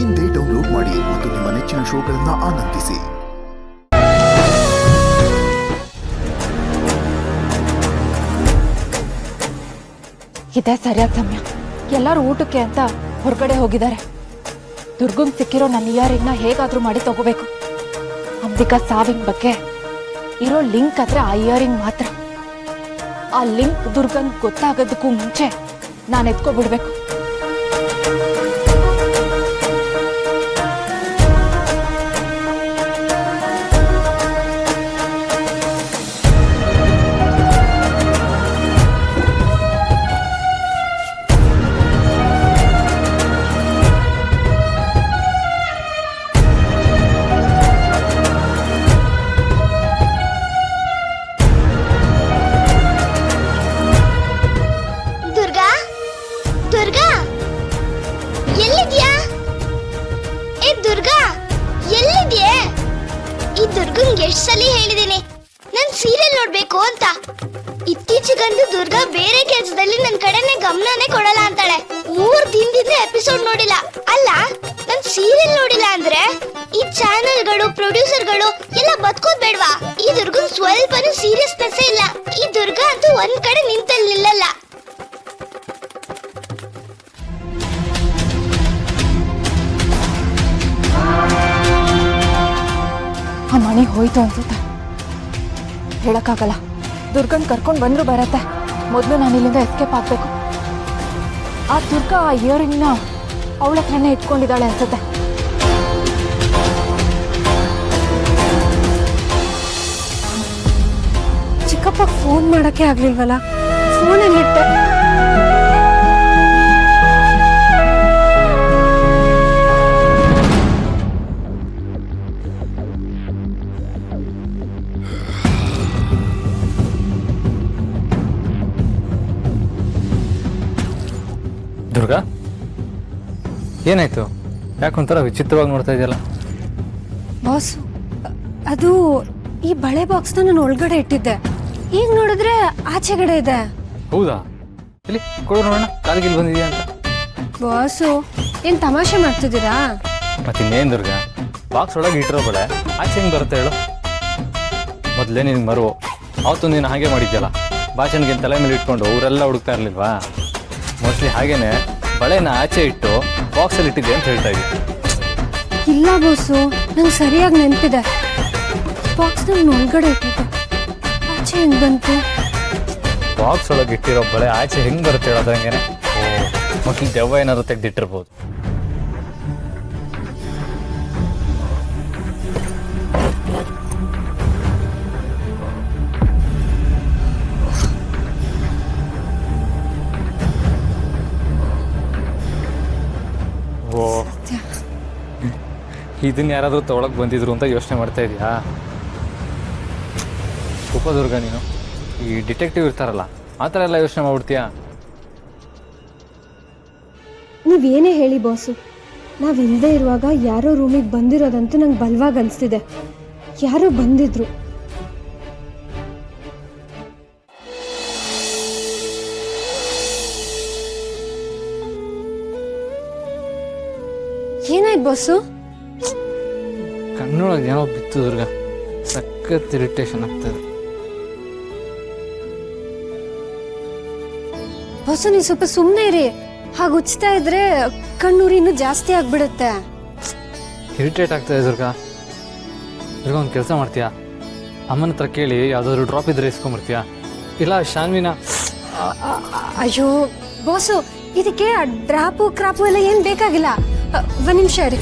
ಇಂದೇ ಡೌನ್ಲೋಡ್ ಮಾಡಿ ಮತ್ತು ನಿಮ್ಮ ನೆಚ್ಚಿನ ಶೋಗಳನ್ನು ಆನಂದಿಸಿ. ಇದೇ ಸರಿಯಾದ ಸಮಯ. ಎಲ್ಲರೂ ಊಟಕ್ಕೆ ಅಂತ ಹೊರಗಡೆ ಹೋಗಿದ್ದಾರೆ. ದುರ್ಗಂಗ್ ಸಿಕ್ಕಿರೋ ನನ್ನ ಇಯರಿಂಗ್ನ ಹೇಗಾದ್ರೂ ಮಾಡಿ ತಗೋಬೇಕು. ಅಂಬಿಕಾ ಸಾವಿನ ಬಗ್ಗೆ ಇರೋ ಲಿಂಕ್ ಆದ್ರೆ ಆ ಇಯರಿಂಗ್ ಮಾತ್ರ. ಆ ಲಿಂಕ್ ದುರ್ಗಂಗ್ ಗೊತ್ತಾಗೋದಕ್ಕೂ ಮುಂಚೆ ನಾನು ಎತ್ಕೊಬಿಡ್ಬೇಕು. ಎಷ್ಟು ಸಲ ಹೇಳಿದ್ದೀನಿ ನಾನು ಸೀರಿಯಲ್ ನೋಡ್ಬೇಕು ಅಂತ. ಇತ್ತೀಚೆಗಂದು ದುರ್ಗಾ ಬೇರೆ ಕೆಲಸದಲ್ಲಿ ನನ್ನ ಕಡೆನೆ ಗಮನನೇ ಕೊಡಲ್ಲ ಅಂತಾಳೆ. 3 ದಿನದಿಂದ ಎಪಿಸೋಡ್ ನೋಡಿಲ್ಲ. ಅಲ್ಲ, ನಾನು ಸೀರಿಯಲ್ ನೋಡಿಲ್ಲ ಅಂದ್ರೆ ಈ ಚಾನೆಲ್ಗಳು ಪ್ರೊಡ್ಯೂಸರ್ಗಳು ಎಲ್ಲ ಬದುಕೋದ್ ಬೇಡವಾ? ಈ ದುರ್ಗನ್ ಸ್ವಲ್ಪನೂ ಸೀರಿಯಸ್ನೆಸ್ ಇಲ್ಲ. ಈ ದುರ್ಗಾ ಅಂತೂ ಒಂದ್ ಕಡೆ ನಿಂತಲ್ಲಿ ನಿಲ್ಲಲ್ಲ. ಆ ಮನೆ ಹೋಯ್ತು ಅನ್ಸುತ್ತೆ. ಹೇಳಕ್ಕಾಗಲ್ಲ. ದುರ್ಗನ್ ಕರ್ಕೊಂಡು ಬಂದ್ರು ಬರತ್ತೆ. ಮೊದಲು ನಾನು ಇಲ್ಲಿಂದ ಎಸ್ಕೇಪ್ ಆಗ್ಬೇಕು. ಆ ದುರ್ಗಾ ಆ ಇಯರಿಂಗ್ನ ಅವಳ ಹತ್ರನೇ ಇಟ್ಕೊಂಡಿದ್ದಾಳೆ ಅನ್ಸುತ್ತೆ. ಚಿಕ್ಕಪ್ಪ ಫೋನ್ ಮಾಡಕ್ಕೆ ಆಗ್ಲಿಲ್ವಲ್ಲ, ಫೋನಲ್ಲಿಟ್ಟೆ. ದುರ್ಗಾ, ಏನಾಯ್ತು? ಯಾಕೊಂಥರ ವಿಚಿತ್ರವಾಗಿ ನೋಡ್ತಾ ಇದೆಯಲ್ಲ? ಬಾಸ್, ಅದು ಈ ಬಳೆ ಬಾಕ್ಸ್ನ ನಾನು ಒಳಗಡೆ ಇಟ್ಟಿದ್ದೆ. ಈಗ ನೋಡಿದ್ರೆ ಆಚೆಗಡೆ ಇದೆ. ಹೌದಾ? ಇಲ್ಲಿ ಕೊಡು ನೋಡೋಣ, ಕಾಲಿಗೆ ಬಂದಿದೆಯಾ ಅಂತ. ಬಾಸು, ಏನ್ ತಮಾಷೆ ಮಾಡ್ತಿದ್ದೀರಾ? ಮತ್ತಿನ್ನೇನು ದುರ್ಗಾ, ಬಾಕ್ಸ್ ಒಳಗೆ ಇಟ್ಟಿರೋ ಬಳೆ ಆಚೆ ಹೆಂಗೆ ಬರುತ್ತೆ ಹೇಳು? ಮೊದಲೇ ನಿನ್ಗೆ ಮರು ಅವತ್ತು ನೀನು ಹಾಗೆ ಮಾಡಿದ್ಯಲ್ಲ, ಬಾಚನ್ಗೆ ತಲೆ ಮೇಲೆ ಇಟ್ಕೊಂಡು ಅವರೆಲ್ಲ ಹುಡುಕ್ತಾ ಇರಲಿಲ್ವಾ? ಮೋಸ್ಟ್ಲಿ ಹಾಗೇನೆ ಬಳೆನ ಆಚೆ ಇಟ್ಟು ಬಾಕ್ಸಲ್ಲಿ ಇಟ್ಟಿದ್ದೆ ಅಂತ ಹೇಳ್ತಾ ಇದ್ದೆ. ಇಲ್ಲ ಬಾಸು, ನಂಗೆ ಸರಿಯಾಗಿ ನೆನಪಿದೆ. ಬಾಕ್ಸ್ ನಾನು ಒಳಗಡೆ ಇಟ್ಟಿದ್ದೆ, ಆಚೆ ಹೆಂಗ್ ಬಂತು? ಬಾಕ್ಸ್ ಒಳಗೆ ಇಟ್ಟಿರೋ ಬಳೆ ಆಚೆ ಹೆಂಗೆ ಬರುತ್ತೆ ಹೇಳೋದು? ಹಂಗೇನೆ ಮೋಸ್ಟ್ಲಿ ದೆವ್ವ ಏನಾದ್ರು ತೆಗೆದಿಟ್ಟಿರ್ಬೋದು. ಓ, ಇದನ್ನ ಯಾರಾದರೂ ತೊಗೊಳಕ್ಕೆ ಬಂದಿದ್ರು ಅಂತ ಯೋಚನೆ ಮಾಡ್ತಾ ಇದೀಯಾ? ಉಪದುರ್ಗ, ನೀನು ಈ ಡಿಟೆಕ್ಟಿವ್ ಇರ್ತಾರಲ್ಲ ಆ ಥರ ಎಲ್ಲ ಯೋಚನೆ ಮಾಡ್ಬಿಡ್ತೀಯಾ? ನೀವೇನೇ ಹೇಳಿ ಬಾಸು, ನಾವಿಲ್ಲದೆ ಇರುವಾಗ ಯಾರೋ ರೂಮಿಗೆ ಬಂದಿರೋದಂತೂ ನಂಗೆ ಬಲವಾಗಿ ಅನಿಸ್ತಿದೆ. ಯಾರೋ ಬಂದಿದ್ರು. ಏನಾಯ್ತು ಬಾಸು? ಕಣ್ಣೊಳಗೆ ಏನೋ ಬಿತ್ತು ದುರ್ಗ, ಸಖತ್ ಇರಿಟೇಷನ್ ಆಗ್ತದೆ. ಬಾಸು, ನೀವು ಸ್ವಲ್ಪ ಸುಮ್ಮನೆ ಇರಿ. ಹಾಗೆ ಉಚ್ತಾ ಇದ್ರೆ ಕಣ್ಣೂರಿ ಇನ್ನೂ ಜಾಸ್ತಿ ಆಗ್ಬಿಡುತ್ತೆ. ಇರಿಟೇಟ್ ಆಗ್ತದೆ ದುರ್ಗ. ದುರ್ಗ, ಒಂದು ಕೆಲಸ ಮಾಡ್ತೀಯಾ? ಅಮ್ಮನ ಹತ್ರ ಕೇಳಿ ಯಾವುದಾದ್ರು ಡ್ರಾಪ್ ಇದ್ರೆ ಇಸ್ಕೊಂಬರ್ತೀಯಾ? ಇಲ್ಲ ಶಾನ್ವಿನ. ಅಯ್ಯೋ ಬಾಸು, ಇದಕ್ಕೆ ಡ್ರಾಪು ಕ್ರಾಪು ಎಲ್ಲ ಏನು ಬೇಕಾಗಿಲ್ಲ. ಒಂದು ನಿಮಿಷ ಇರಿ.